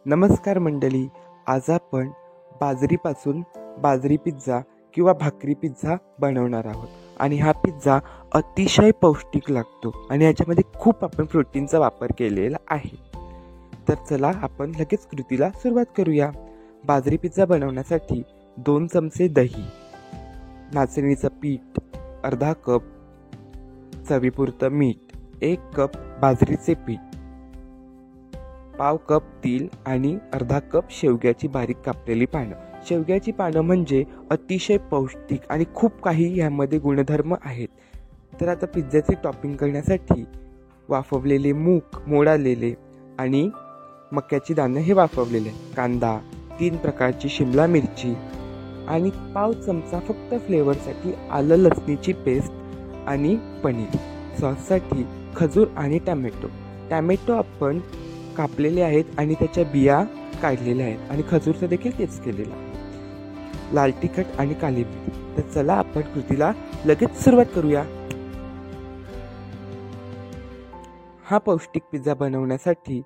नमस्कार मंडळी, आज आपण बाजरीपासून बाजरी पिझ्झा किंवा भाकरी पिझ्झा बनवणार आहोत. आणि हा पिझ्झा अतिशय पौष्टिक लागतो आणि याच्यामध्ये खूप आपण प्रोटीनचा वापर केलेला आहे. तर चला आपण लगेच कृतीला सुरुवात करूया. बाजरी पिझ्झा बनवण्यासाठी 2 चमचे दही, नाचणीचं पीठ अर्धा कप, चवीपुरतं मीठ, 1 कप बाजरीचे पीठ, पाव कप तेल आणि अर्धा कप शेवग्याची बारीक कापलेली पानं. शेवग्याची पानं म्हणजे अतिशय पौष्टिक आणि खूप काही यामध्ये गुणधर्म आहेत. तर आता पिझ्झाचे टॉपिंग करण्यासाठी वाफवलेले मूग मोड आलेले आणि मक्याची दाणे हे वाफवलेले, कांदा, 3 प्रकारची शिमला मिरची आणि पाव चमचा फक्त फ्लेवरसाठी आलं लसणीची पेस्ट आणि पनीर. सॉससाठी खजूर आणि टॅमॅटो आपण कापलेले आहेत आणि त्याच्या बिया काढलेल्या आहेत आणि खजूरचं देखील तेच केलेलं आहे. लाल तिखट आणि काली मिरी. तर चला आपण कृतीला लगेच सुरुवात करूया. हा पौष्टिक पिझ्झा बनवण्यासाठी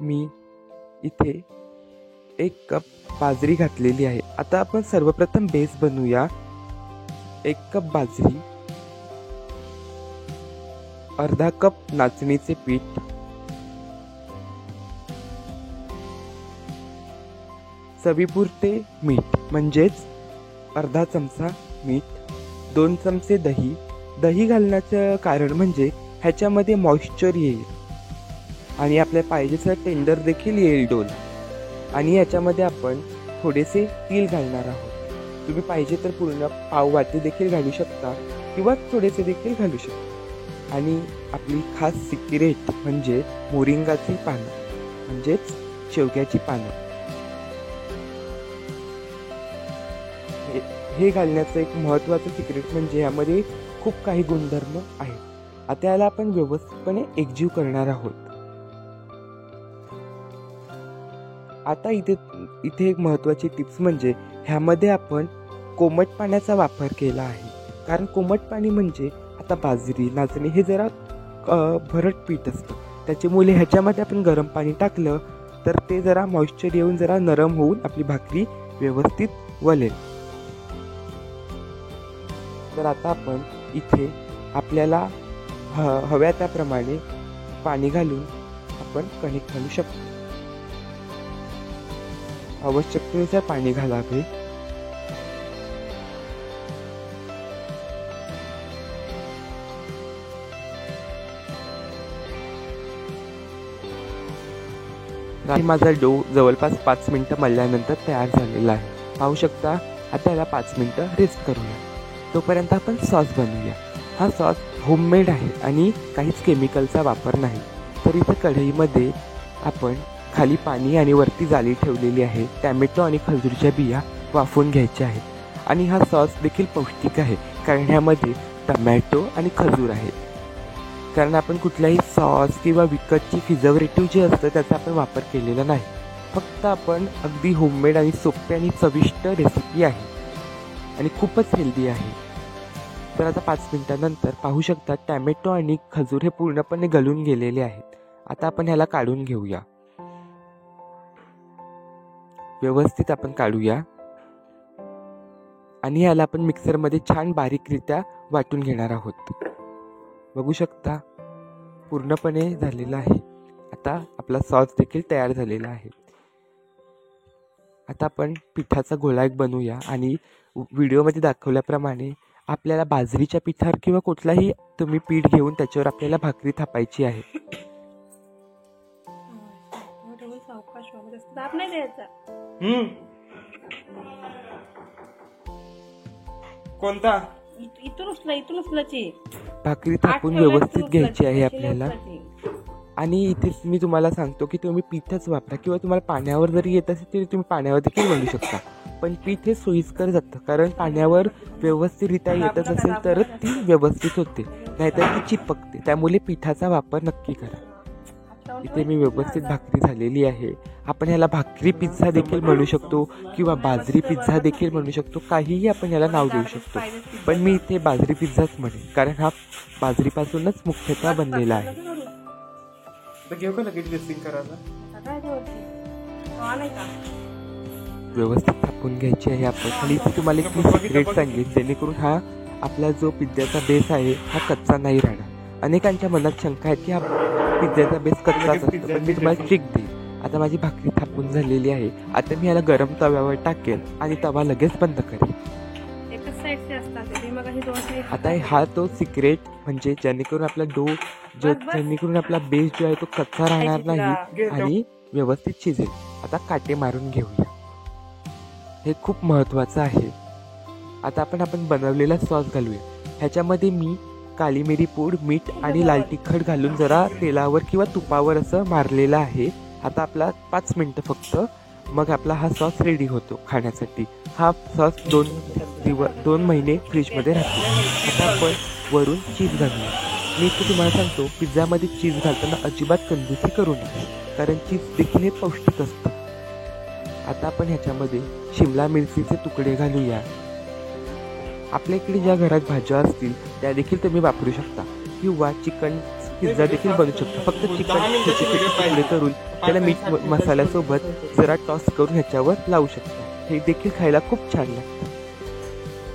मी इथे 1 कप बाजरी घातलेली आहे. आता आपण सर्वप्रथम बेस बनवूया. 1 कप बाजरी, अर्धा कप नाचणीचे पीठ, चवीपुरते मीठ म्हणजेच अर्धा चमचा मीठ, 2 चमचे दही घालण्याचं कारण म्हणजे ह्याच्यामध्ये मॉइश्चर येईल आणि आपल्या पाहिजेचं टेंडर देखील येईल डोल. आणि याच्यामध्ये आपण थोडेसे तीळ घालणार आहोत. तुम्ही पाहिजे तर पूर्ण पाव वाटी देखील घालू शकता किंवा थोडेसे देखील घालू शकता. आणि आपली खास सिक्रेट म्हणजे मोरिंगाची पानं म्हणजेच शेवग्याची पानं हे घालण्याचं एक महत्त्वाचं सिक्रेट म्हणजे यामध्ये खूप काही गुणधर्म आहेत. आता याला आपण व्यवस्थितपणे एकजीव करणार आहोत. आता इथे एक महत्त्वाची टिप्स म्हणजे ह्यामध्ये आपण कोमट पाण्याचा वापर केला आहे. कारण कोमट पाणी म्हणजे आता बाजरी नाचणी हे जरा भरट पीठ असतं, त्याच्यामुळे ह्याच्यामध्ये आपण गरम पाणी टाकलं तर ते जरा मॉइश्चर येऊन जरा नरम होऊन आपली भाकरी व्यवस्थित वलेल. तर आता आपण इथे आपल्याला हव्या त्याप्रमाणे पाणी घालून आपण कणिक घालू शकतो. आवश्यकतेनुसार पाणी घालावे. माझा डो जवळपास 5 मिनिटं मळल्यानंतर तयार झालेला आहे. पाहू शकता. आता याला 5 मिनिटं रेस्ट करूया. तोपर्यंत आपण सॉस बनवूया. हा सॉस होममेड आहे आणि काहीच केमिकलचा वापर नाही. तर इथे कढईमध्ये आपण खाली पाणी आणि वरती जाळी ठेवलेली आहे. टॅमॅटो आणि खजूरच्या बिया वाफवून घ्यायच्या आहेत. आणि हा सॉस देखील पौष्टिक आहे कारण ह्यामध्ये टमॅटो आणि खजूर आहे. कारण आपण कुठलाही सॉस किंवा विकतची प्रिझर्वेटिव्ह जे असतं त्याचा आपण वापर केलेला नाही. फक्त आपण अगदी होममेड आणि सोपी आणि चविष्ट रेसिपी आहे आणि खूपच हेल्दी आहे. तर आता 5 मिनिटानंतर पाहू शकता टॅमॅटो आणि खजूर हे पूर्णपणे गलून गेलेले आहेत. आता आपण ह्याला काढून घेऊया. व्यवस्थित आपण काढूया आणि ह्याला आपण मिक्सरमध्ये छान बारीकरित्या वाटून घेणार आहोत. बघू शकता पूर्णपणे झालेला आहे. आता आपला सॉस देखील तयार झालेला आहे. आता आपण पिठाचा गोळा एक बनवूया आणि व्हिडिओमध्ये दाखवल्याप्रमाणे आपल्याला बाजरीच्या पिठावर किंवा कुठलाही तुम्ही पीठ घेऊन त्याच्यावर आपल्याला भाकरी थापायची आहे. कोणता भाकरी थापून व्यवस्थित घ्यायची आहे आपल्याला. आणि इथेच मी तुम्हाला सांगतो की तुम्ही पीठच वापरा किंवा तुम्हाला पाण्यावर जरी येत असेल तरी तुम्ही पाण्यावर देखील वळू शकता. पण पीठ हे सोयीस्कर जातं कारण पाण्यावर व्यवस्थितरित्या येतच असेल तरच ती व्यवस्थित होते, नाहीतर ती चिपकते. त्यामुळे पिठाचा वापर नक्की करा. इथे मी व्यवस्थित भाकरी झालेली आहे. आपण ह्याला भाकरी पिझ्झा देखील म्हणू शकतो किंवा बाजरी पिझ्झा देखील म्हणू शकतो. काहीही आपण याला नाव देऊ शकतो. पण मी इथे बाजरी पिझ्झाच म्हणेन कारण हा बाजरीपासूनच मुख्यतः बनलेला आहे. घेऊ का लगेच ड्रेसिंग करायला? व्यवस्थित थापून घ्यायची आहे आपण. आणि इथे तुम्हाला एक मी सिक्रेट सांगेन, जेणेकरून हा आपला जो पिझ्झाचा बेस आहे हा कच्चा नाही राहणार. अनेकांच्या मनात शंका आहे की हा पिझ्झाचा बेस कच्चाच असतो, पण मी तुम्हाला ट्रिक देईन. आता माझी भाकरी थापून झालेली आहे. आता मी याला गरम तव्यावर टाकेल आणि तवा लगेच बंद करेल. आता हा तो सिक्रेट म्हणजे जेणेकरून आपला जेणेकरून आपला बेस जो आहे तो कच्चा राहणार नाही आणि व्यवस्थित शिजेल. आता काटे मारून घेऊया, हे खूप महत्त्वाचं आहे. आता आपण बनवलेला सॉस घालूया. ह्याच्यामध्ये मी काली मिरी पूड, मीठ आणि लाल तिखट घालून जरा तेलावर किंवा तुपावर असं मारलेलं आहे. आता आपला 5 मिनटं फक्त, मग आपला हा सॉस रेडी होतो खाण्यासाठी. हा सॉस 2 महिने फ्रीजमध्ये राहतो. आता आपण वरून चीज घालूया. मी इथे तुम्हाला सांगतो, पिझ्झामध्ये चीज घालताना अजिबात कंजूसी करू नये, कारण चीज देखील हे पौष्टिक असतं. आता आपण ह्याच्यामध्ये शिमला मिरचीचे तुकडे घालूया. आपल्या इकडे ज्या घरात भाज्या असतील त्या देखील तुम्ही वापरू शकता, किंवा चिकन पिझ्झा देखील बनवू शकता. फक्त चिकन छोटे छोटे तुकडे करून त्याला मीठ मसाल्यासोबत जरा टॉस करून ह्याच्यावर लावू शकता. हे देखील खायला खूप छान लागतं.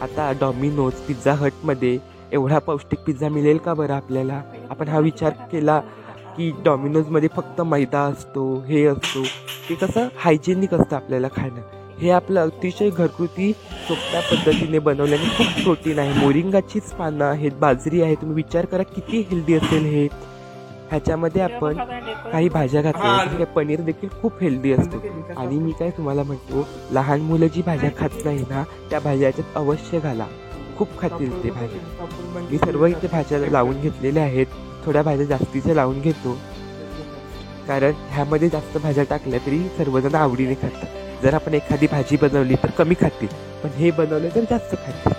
आता डॉमिनोज, पिझ्झा हटमध्ये एवढा पौष्टिक पिझ्झा मिळेल का बरं आपल्याला? आपण हा विचार केला की डॉमिनोजमध्ये फक्त मैदा असतो, हे असतो. ते कसं हायजेनिक असतं आपल्याला खाणं. हे आपलं अतिशय घरगुती सोप्या पद्धतीने बनवल्याने खूप प्रोटीन आहे. मोरिंगाचीच पानं आहेत, बाजरी आहे. तुम्ही विचार करा किती हेल्दी असेल हे. ह्याच्यामध्ये आपण काही भाज्या घातल्या, पनीर देखील खूप हेल्दी असतो. आणि मी काय तुम्हाला म्हणतो, लहान मुलं जी भाज्या खात नाही ना, त्या भाज्या याच्यात अवश्य घाला, खूप खातील ते भाज्या. मी सर्व इथे भाज्या लावून घेतलेल्या आहेत. थोड्या भाज्या जास्तीच्या लावून घेतो, कारण ह्यामध्ये जास्त भाज्या टाकल्या तरी सर्वजण आवडीने खातात. जर आपण एखादी भाजी बनवली तर कमी खातील, पण हे बनवले तर जास्त खातील.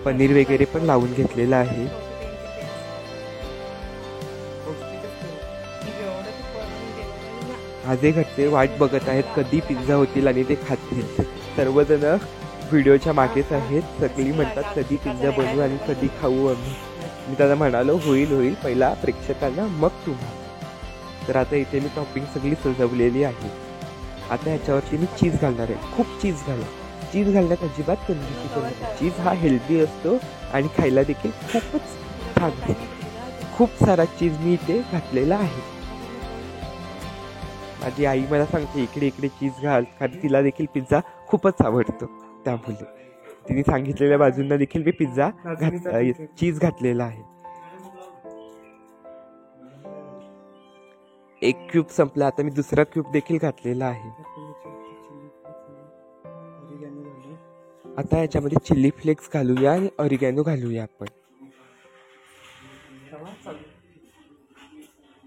पनीर वगैरे पण लावून घेतलेलं आहे. माझे घरचे वाट बघत आहेत कधी पिझ्झा होतील आणि ते खातील. सर्वजण व्हिडिओच्या मागेच आहेत. सगळी म्हणतात कधी पिझ्झा बनवू आणि कधी खाऊ आम्ही. मी त्याला म्हणालो होईल पहिला प्रेक्षकांना, मग तुम्हाला. तर आता इथे मी टॉपिंग सगळी सजवलेली आहे. आता ह्याच्यावरती मी चीज घालणार आहे. खूप चीज घाला. चीज घालण्यात अजिबात कंजूसी करू नका. चीज हा हेल्दी असतो आणि खायला देखील खूपच छान आहे. खूप सारा चीज मी इथे घातलेला आहे. माझी आई मला सांगते इकडे चीज घाल, कारण तिला देखील पिझ्झा खूपच आवडतो. त्यामुळे तिने सांगितलेल्या बाजूंना देखील मी चीज घातलेला आहे. एक क्यूब संपला, आता मी दुसरा क्यूब देखील घातलेला आहे. आता याच्यामध्ये चिली फ्लेक्स घालूया आणि ऑरिगॅनो घालूया आपण.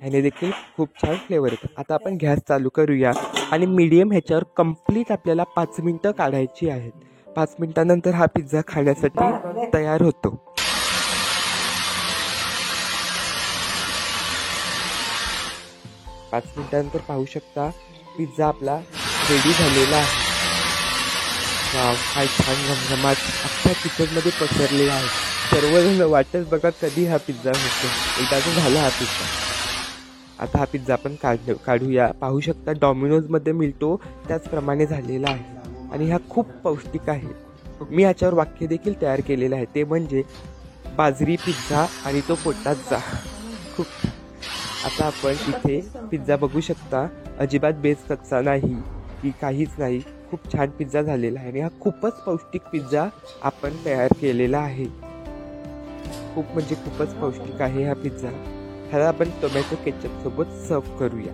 ह्याने देखील खूप छान फ्लेवर येतो. आता आपण गॅस चालू करूया आणि मीडियम ह्याच्यावर कंप्लीट आपल्याला 5 मिनटं काढायची आहेत. 5 मिनिटानंतर हा पिझ्झा खाण्यासाठी तयार होतो. पाच मिनिटानंतर पाहू शकता पिझ्झा आपला रेडी झालेला आहे. काय छान घमघमाट अख्ख्या किचनमध्ये पसरलेला आहे. सर्वजण वाटच बघा कधी हा पिझ्झा होतो. एकदा तो झाला हा पिझ्झा. आता हा पिझ्झा आपण काढूया. पाहू शकता डॉमिनोजमध्ये मिळतो त्याचप्रमाणे झालेला आहे आणि हा खूप पौष्टिक आहे. मी याच्यावर वाक्य देखील तयार केलेलं आहे, ते म्हणजे बाजरी पिझ्झा आणि तो पोटात जा. खूप. आता आपण इथे पिझ्झा बघू शकता. अजिबात बेस कच्चा नाही की काहीच नाही. खूप छान पिझ्झा झालेला आहे आणि हा खूपच पौष्टिक पिझ्झा आपण तयार केलेला आहे. खूप म्हणजे खूपच पौष्टिक आहे हा पिझ्झा. ह्याला आपण टोमॅटो केचप सोबत सर्व करूया.